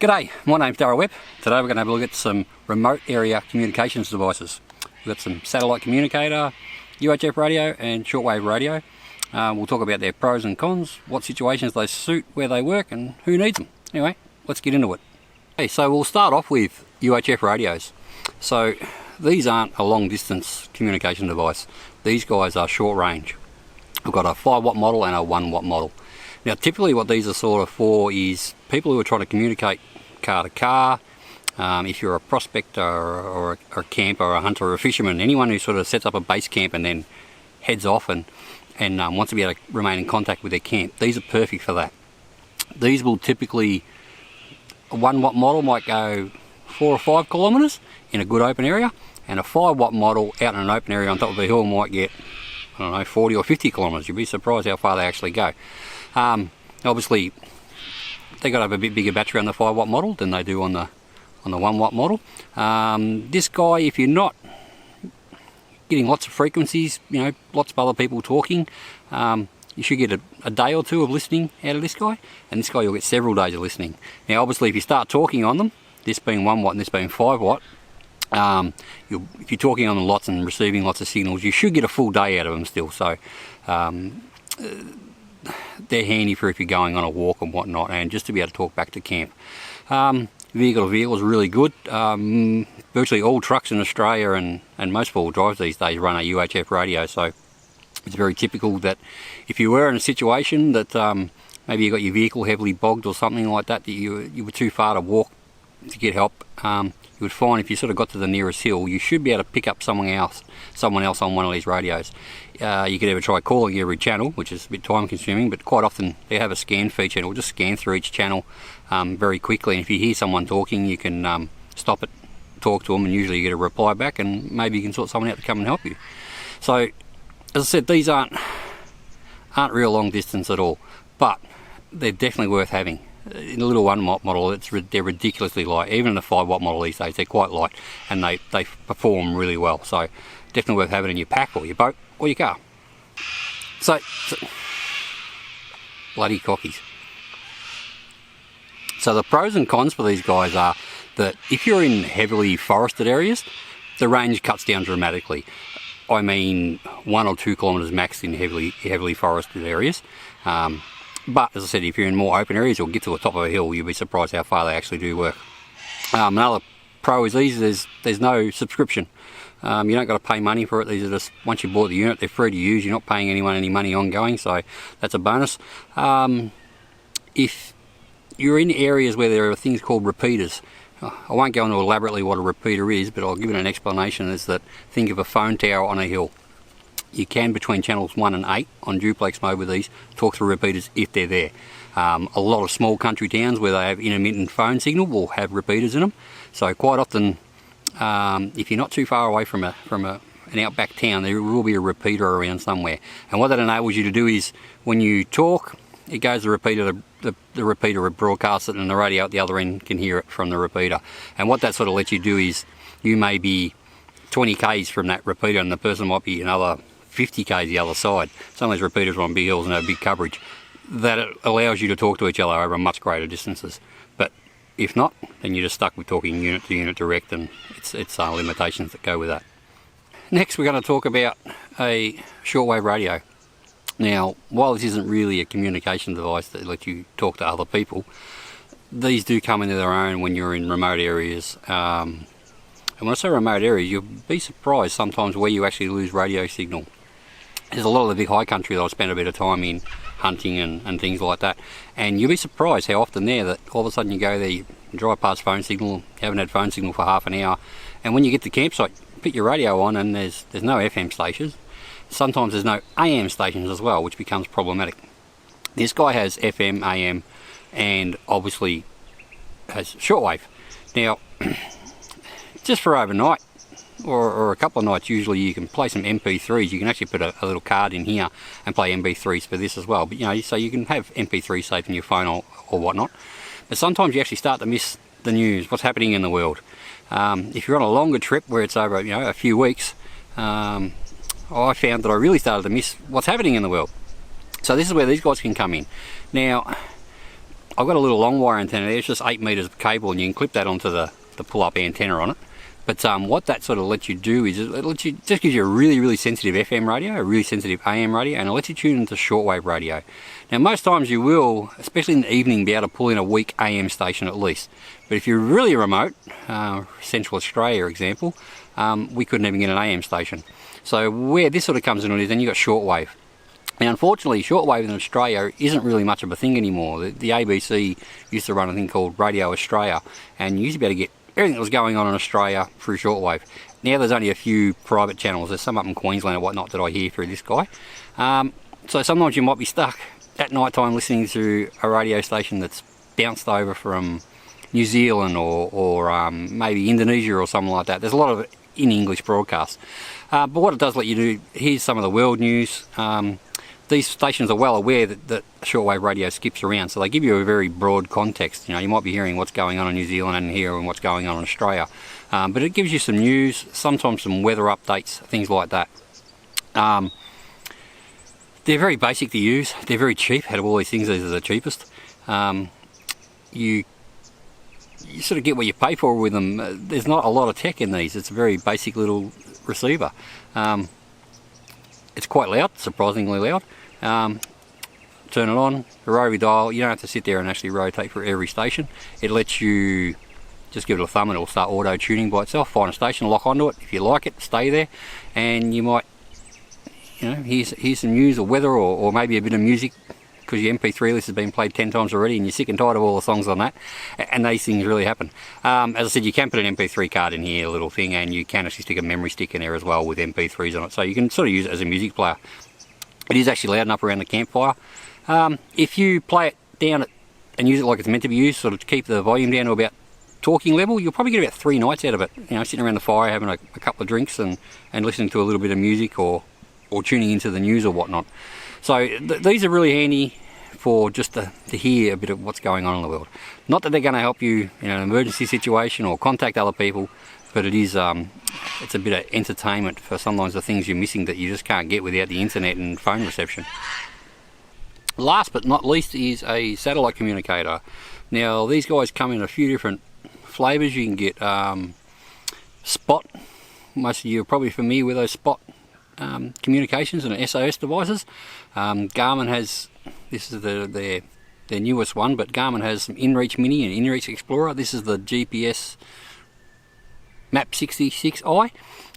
G'day, my name's Darryl Webb. Today we're going to have a look at some remote area communications devices. We've got some satellite communicator, UHF radio and shortwave radio. We'll talk about their pros and cons, what situations they suit, where they work and who needs them. Anyway, let's get into it. Okay, so we'll start off with UHF radios. So these aren't a long distance communication device. These guys are short range. We've got a 5 watt model and a 1 watt model. Now typically what these are sort of for is people who are trying to communicate car to car. If you're a prospector or a camper or a hunter or a fisherman, anyone who sort of sets up a base camp and then heads off and wants to be able to remain in contact with their camp, these are perfect for that. These will typically, a 1 watt model might go 4 or 5 kilometres in a good open area, and a 5 watt model out in an open area on top of a hill might get, I don't know, 40 or 50 kilometres. You'd be surprised how far they actually go. Obviously they got to have a bit bigger battery on the 5 watt model than they do on the 1 watt model. This guy, if you're not getting lots of frequencies, you know, lots of other people talking, you should get a day or two of listening out of this guy, and this guy you'll get several days of listening. Now obviously if you start talking on them, this being 1 watt and this being 5 watt, if you're talking on them lots and receiving lots of signals, you should get a full day out of them still. So they're handy for if you're going on a walk and whatnot, and just to be able to talk back to camp. Vehicle to vehicle is really good. Virtually all trucks in Australia and most four-wheel drives these days run a UHF radio, so it's very typical that if you were in a situation that maybe you got your vehicle heavily bogged or something like that, that you were too far to walk to get help, you would find if you sort of got to the nearest hill, you should be able to pick up someone else on one of these radios. You could ever try calling every channel, which is a bit time consuming, but quite often they have a scan feature and it will just scan through each channel very quickly, and if you hear someone talking you can stop it, talk to them, and usually you get a reply back, and maybe you can sort someone out to come and help you. So as I said, these aren't real long distance at all, but they're definitely worth having. In a little 1 watt model, they're ridiculously light. Even in the 5 watt model these days, they're quite light and they perform really well. So definitely worth having in your pack or your boat or your car. So bloody cockies. So the pros and cons for these guys are that if you're in heavily forested areas, the range cuts down dramatically. I mean 1 or 2 kilometres max in heavily forested areas. But as I said, if you're in more open areas or get to the top of a hill, you'll be surprised how far they actually do work. Another pro is these, there's no subscription. You don't got to pay money for it. These are just, once you bought the unit, they're free to use. You're not paying anyone any money ongoing, so that's a bonus. If you're in areas where there are things called repeaters, I won't go into elaborately what a repeater is, but I'll give it an explanation. Is that, think of a phone tower on a hill. You can, between channels 1 and 8 on duplex mode with these, talk through repeaters if they're there. A lot of small country towns where they have intermittent phone signal will have repeaters in them. So quite often, if you're not too far away from an outback town, there will be a repeater around somewhere. And what that enables you to do is, when you talk, it goes to the repeater, the repeater will broadcast it, and the radio at the other end can hear it from the repeater. And what that sort of lets you do is, you may be 20 k's from that repeater and the person might be another 50 k's the other side. Some of these repeaters are on big hills and have big coverage. That allows you to talk to each other over much greater distances. But if not, then you're just stuck with talking unit to unit direct, and it's limitations that go with that. Next we're going to talk about a shortwave radio. Now, while this isn't really a communication device that lets you talk to other people, these do come into their own when you're in remote areas. And when I say remote areas, you'll be surprised sometimes where you actually lose radio signal. There's a lot of the big high country that I've spent a bit of time in, hunting and things like that, and you'll be surprised how often there that all of a sudden you go there, you drive past phone signal, you haven't had phone signal for half an hour, and when you get to the campsite, put your radio on and there's no FM stations. Sometimes there's no AM stations as well, which becomes problematic. This guy has FM, AM, and obviously has shortwave. Now, just for overnight, or a couple of nights, usually you can play some MP3s. You can actually put a little card in here and play MP3s for this as well. But you know, so you can have MP3 safe in your phone or whatnot. But sometimes you actually start to miss the news, what's happening in the world. If you're on a longer trip where it's over, you know, a few weeks, I found that I really started to miss what's happening in the world. So this is where these guys can come in. Now, I've got a little long wire antenna there. It's just 8 meters of cable, and you can clip that onto the pull-up antenna on it. But what that sort of lets you do is just gives you a really sensitive FM radio, a really sensitive AM radio, and it lets you tune into shortwave radio. Now most times you will, especially in the evening, be able to pull in a weak AM station at least. But if you're really remote, Central Australia example, we couldn't even get an AM station. So where this sort of comes in is then you've got shortwave. Now unfortunately shortwave in Australia isn't really much of a thing anymore. The ABC used to run a thing called Radio Australia, and you used to be able to get everything that was going on in Australia through shortwave. Now there's only a few private channels. There's some up in Queensland and whatnot that I hear through this guy. So sometimes you might be stuck at night time listening to a radio station that's bounced over from New Zealand or maybe Indonesia or something like that. There's a lot of it in English broadcasts. But what it does let you do, here's some of the world news. These stations are well aware that shortwave radio skips around, so they give you a very broad context. You know, you might be hearing what's going on in New Zealand and hearing what's going on in Australia. But it gives you some news, sometimes some weather updates, things like that. They're very basic to use. They're very cheap. Out of all these things, these are the cheapest. You sort of get what you pay for with them. There's not a lot of tech in these. It's a very basic little receiver. It's quite loud, surprisingly loud. Turn it on, the rotary dial. You don't have to sit there and actually rotate for every station. It lets you just give it a thumb and it'll start auto tuning by itself. Find a station, lock onto it. If you like it, stay there, and you might, you know, hear some news or weather or maybe a bit of music, because your MP3 list has been played 10 times already and you're sick and tired of all the songs on that, and these things really happen. As I said, you can put an MP3 card in here, a little thing, and you can actually stick a memory stick in there as well with MP3s on it, so you can sort of use it as a music player. It is actually loud enough around the campfire. If you play it down and use it like it's meant to be used, sort of keep the volume down to about talking level, you'll probably get about 3 nights out of it. You know, sitting around the fire having a couple of drinks and listening to a little bit of music or tuning into the news or whatnot. So these are really handy for just to hear a bit of what's going on in the world. Not that they're going to help you in an emergency situation or contact other people, but it is it's a bit of entertainment for sometimes the things you're missing that you just can't get without the internet and phone reception. Last but not least is a satellite communicator. Now these guys come in a few different flavours. You can get Spot. Most of you are probably familiar with those Spot communications and SOS devices. Garmin has, this is their newest one, but Garmin has some inreach Mini and inreach Explorer. This is the GPS Map 66i.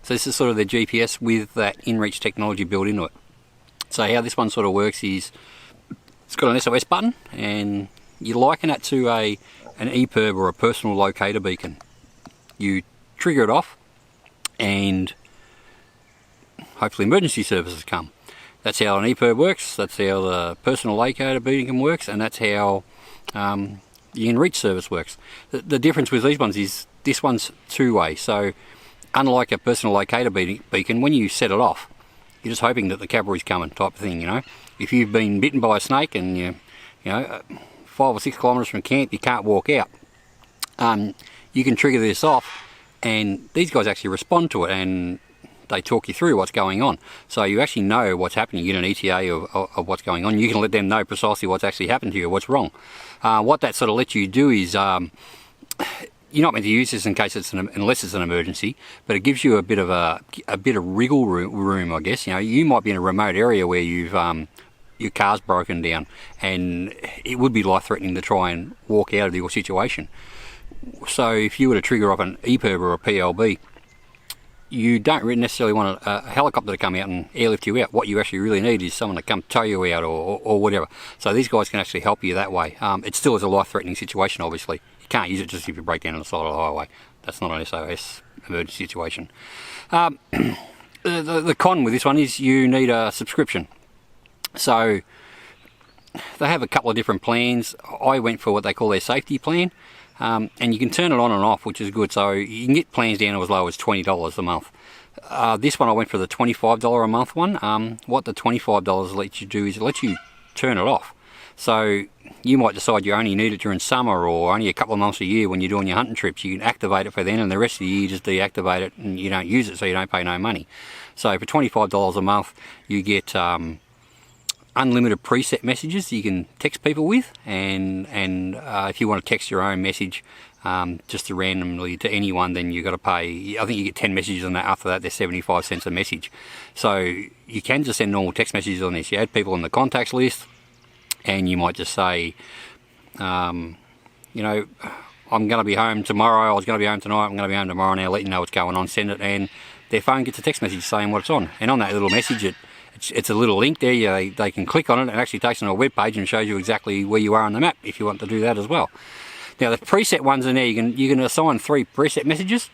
So this is sort of their GPS with that inreach technology built into it. So how this one sort of works is it's got an SOS button, and you liken it to an EPIRB or a personal locator beacon. You trigger it off and hopefully emergency services come. That's how an EPIRB works, that's how the personal locator beacon works, and that's how the inreach service works. The difference with these ones is this one's two-way, so unlike a personal locator beacon, when you set it off, you're just hoping that the cavalry's coming type of thing, you know. If you've been bitten by a snake and you know 5 or 6 kilometres from camp, you can't walk out, you can trigger this off, and these guys actually respond to it and they talk you through what's going on. So you actually know what's happening. You get an ETA of what's going on. You can let them know precisely what's actually happened to you, what's wrong. What that sort of lets you do is, you're not meant to use this in case unless it's an emergency, but it gives you a bit of wriggle room, I guess. You know, you might be in a remote area where you've your car's broken down, and it would be life-threatening to try and walk out of your situation. So if you were to trigger off an EPIRB or a PLB, you don't necessarily want a helicopter to come out and airlift you out. What you actually really need is someone to come tow you out or whatever. So these guys can actually help you that way. It still is a life-threatening situation, obviously. You can't use it just if you break down on the side of the highway. That's not an SOS emergency situation. The con with this one is you need a subscription. So they have a couple of different plans. I went for what they call their safety plan. And you can turn it on and off, which is good. So you can get plans down to as low as $20 a month. This one I went for the $25 a month one. What the $25 lets you do is it lets you turn it off. So you might decide you only need it during summer or only a couple of months a year when you're doing your hunting trips. You can activate it for then, and the rest of the year you just deactivate it and you don't use it, so you don't pay no money. So for $25 a month you get unlimited preset messages you can text people with, and if you want to text your own message just to randomly to anyone, then you've got to pay. I think you get 10 messages on that. After that, they're 75 cents a message. So you can just send normal text messages on this. You add people on the contacts list, and you might just say, you know, I'm going to be home tomorrow, I was going to be home tonight, I'm going to be home tomorrow, now let you know what's going on, send it, and their phone gets a text message saying what it's on. And on that little message, it's a little link there, they can click on it, and it actually takes them to a web page and shows you exactly where you are on the map if you want to do that as well. Now the preset ones in there, you can assign 3 preset messages.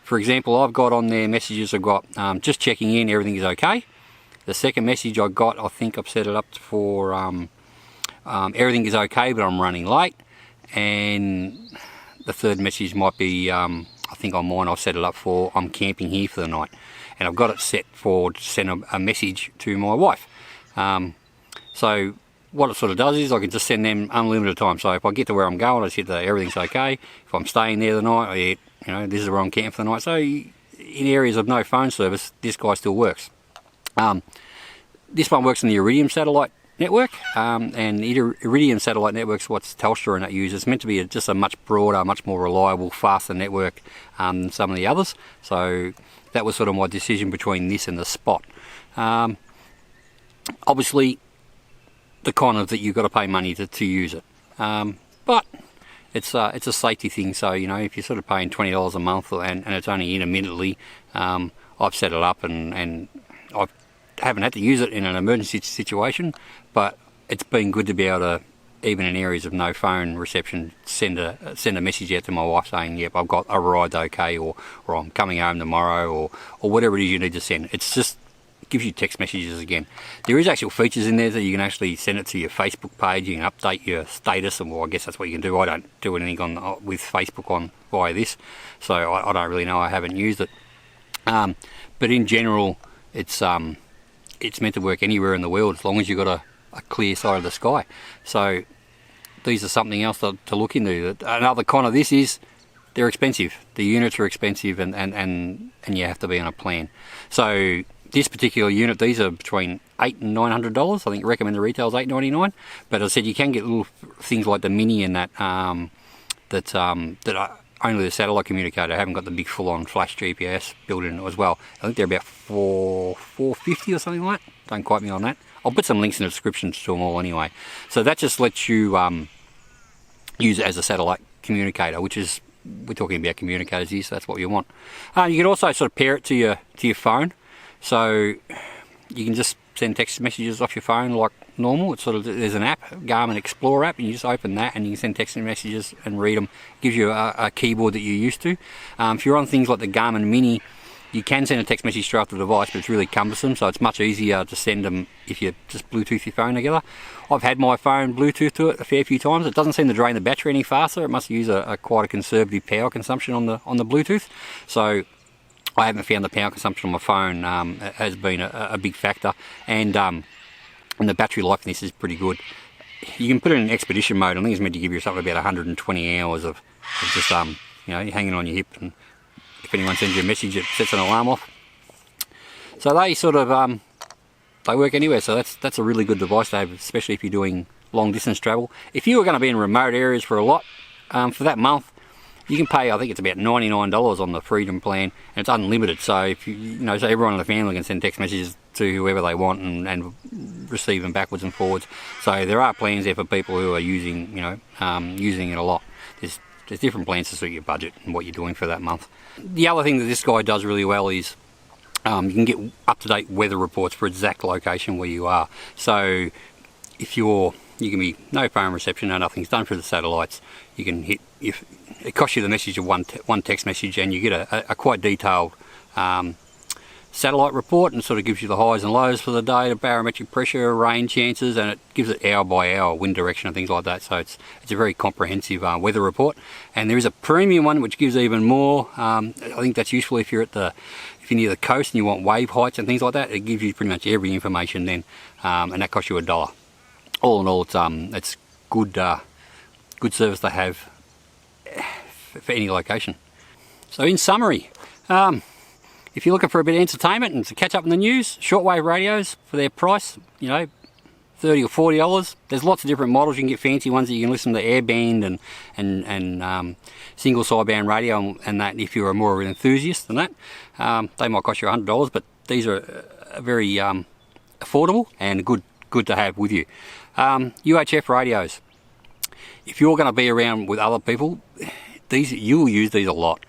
For example, I've got on there messages, I've got just checking in, everything is okay. The second message I got, I think I've set it up for everything is okay but I'm running late. And the third message might be, I think on mine I've set it up for I'm camping here for the night. And I've got it set for to send a message to my wife. So what it sort of does is I can just send them unlimited time. So if I get to where I'm going, I just hit the everything's okay. If I'm staying there the night, I hit, you know, this is where I'm camping for the night. So in areas of no phone service, this guy still works. This one works on the Iridium satellite network, and Iridium satellite network's what Telstra and that uses. It's meant to be just a much broader, much more reliable, faster network than some of the others. So that was sort of my decision between this and the Spot. Obviously, the con of that you've got to pay money to use it, but it's a safety thing. So you know, if you're sort of paying $20 a month and it's only intermittently, I've set it up and I haven't had to use it in an emergency situation, but it's been good to be able to, even in areas of no phone reception, send a message out to my wife saying, yep, I've got a ride okay, or I'm coming home tomorrow, or whatever it is you need to send. It's just gives you text messages again. There is actual features in there that you can actually send it to your Facebook page. You can update your status, and well, I guess that's what you can do. I don't do anything with Facebook via this, so I don't really know. I haven't used it, but in general, it's meant to work anywhere in the world as long as you've got a clear side of the sky. So these are something else to look into. Another con of this is they're expensive. The units are expensive, and you have to be on a plan. So this particular unit, these are between $800 and $900. I think recommended retail is $899. But as I said, you can get little things like the Mini and that that are only the satellite communicator. I haven't got the big full-on flash GPS built in as well. I think they're about $450 or something like that. Don't quote me on that. I'll put some links in the descriptions to them all anyway. So that just lets you use it as a satellite communicator, which is, we're talking about communicators here, so that's what you want. You can also sort of pair it to your phone. So you can just send text messages off your phone like normal. It's sort of, there's an app, Garmin Explorer app, and you just open that and you can send text messages and read them. It gives you a keyboard that you're used to. If you're on things like the Garmin Mini, you can send a text message straight off the device, but it's really cumbersome, so it's much easier to send them if you just Bluetooth your phone together. I've had my phone Bluetooth to it a fair few times. It doesn't seem to drain the battery any faster. It must use quite a conservative power consumption on the Bluetooth. So I haven't found the power consumption on my phone has been a big factor, and the battery life in this is pretty good. You can put it in expedition mode. I think it's meant to give you something about 120 hours of just you know, hanging on your hip, and if anyone sends you a message, it sets an alarm off. So they sort of they work anywhere. So that's a really good device to have, especially if you're doing long distance travel. If you were going to be in remote areas for a lot, for that month, you can pay, I think it's about $99 on the Freedom plan, and it's unlimited. So if you know, so everyone in the family can send text messages to whoever they want and receive them backwards and forwards. So there are plans there for people who are using, you know, using it a lot. There's different plans to suit your budget and what you're doing for that month. The other thing that this guy does really well is you can get up-to-date weather reports for exact location where you are. So if you can be no phone reception, no nothing's done through the satellites, you can hit, if it costs you the message of one text message, and you get a quite detailed satellite report, and sort of gives you the highs and lows for the day, the barometric pressure, rain chances, and it gives it hour by hour wind direction and things like that. So it's a very comprehensive weather report. And there is a premium one which gives even more. I think that's useful if you're near the coast and you want wave heights and things like that. It gives you pretty much every information then, and that costs you $1. All in all, it's good service to have for any location. So in summary, if you're looking for a bit of entertainment and to catch up in the news, shortwave radios for their price, you know, $30 or $40. There's lots of different models. You can get fancy ones that you can listen to airband and single sideband radio and that if you're more of an enthusiast than that. They might cost you $100, but these are very affordable and good to have with you. UHF radios. If you're going to be around with other people, you will use these a lot.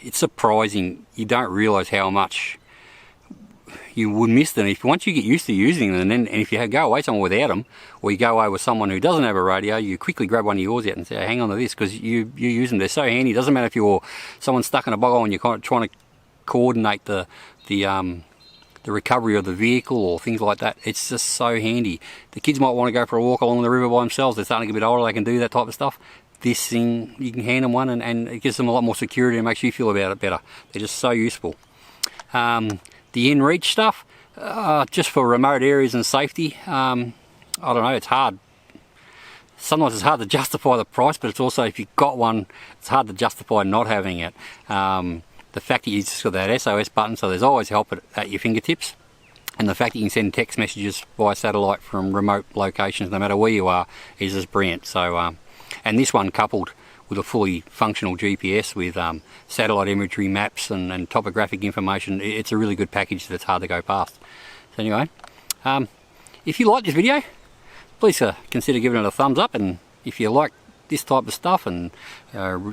It's surprising. You don't realise how much you would miss them once you get used to using them, and if you go away somewhere without them, or you go away with someone who doesn't have a radio, you quickly grab one of yours out and say, hang on to this, because you use them. They're so handy. It doesn't matter if you're someone stuck in a bog and you're kind of trying to coordinate the recovery of the vehicle or things like that. It's just so handy. The kids might want to go for a walk along the river by themselves. They're starting to get a bit older, they can do that type of stuff. This thing, you can hand them one and it gives them a lot more security and makes you feel about it better. They're just so useful. The inReach stuff, just for remote areas and safety, I don't know, it's hard. Sometimes it's hard to justify the price, but it's also, if you've got one, it's hard to justify not having it. The fact that you've just got that SOS button, so there's always help at your fingertips, and the fact that you can send text messages via satellite from remote locations, no matter where you are, is just brilliant. So, and this one coupled with a fully functional GPS with satellite imagery, maps and topographic information, it's a really good package that's hard to go past. So anyway, if you like this video, please consider giving it a thumbs up, and if you like this type of stuff and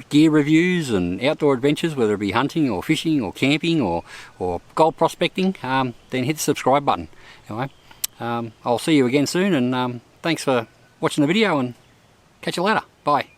gear reviews and outdoor adventures, whether it be hunting or fishing or camping or gold prospecting, then hit the subscribe button. Anyway, I'll see you again soon, and thanks for watching the video, and catch you later. Bye.